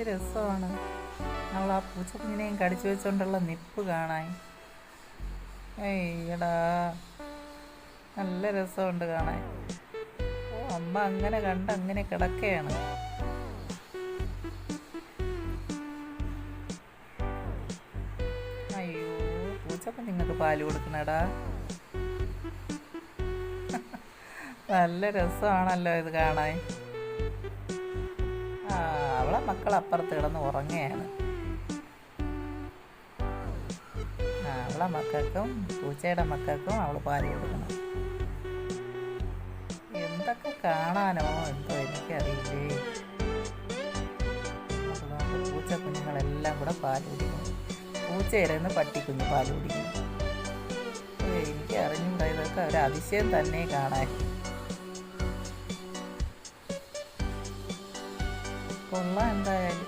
എന്ത് രസമാണ് നമ്മൾ ആ പൂച്ചക്കുഞ്ഞിനെയും കടിച്ചു വെച്ചുകൊണ്ടുള്ള നിപ്പ് കാണാൻ. ഏയ്യടാ, നല്ല രസമുണ്ട് കാണാൻ. ഓ, അമ്മ അങ്ങനെ കണ്ട് അങ്ങനെ കിടക്കുകയാണ്. അയ്യോ, പൂച്ചക്കുഞ്ഞുങ്ങൾക്ക് പാല് കൊടുക്കണടാ. നല്ല രസമാണല്ലോ ഇത് കാണാൻ. ആ, അവളെ മക്കൾ അപ്പുറത്ത് കിടന്ന് ഉറങ്ങുകയാണ്. ആ, അവളെ മക്കൾക്കും പൂച്ചയുടെ മക്കൾക്കും അവൾ പാല് കൊടുക്കണം. എന്തൊക്കെ കാണാനോ എന്തോ എനിക്കറിയില്ലേ. അതുകൊണ്ട് പൂച്ചക്കുഞ്ഞുങ്ങളെല്ലാം കൂടെ പാല് കുടിക്കുന്നു. പൂച്ചയുടെ നിന്ന് പട്ടിക്കുഞ്ഞ് പാല് കുടിക്കുന്നു. എനിക്ക് അറിഞ്ഞൂടാ, ഇതൊക്കെ ഒരു അതിശയം തന്നെ കാണാൻ. കൊള്ളാം എന്തായാലും.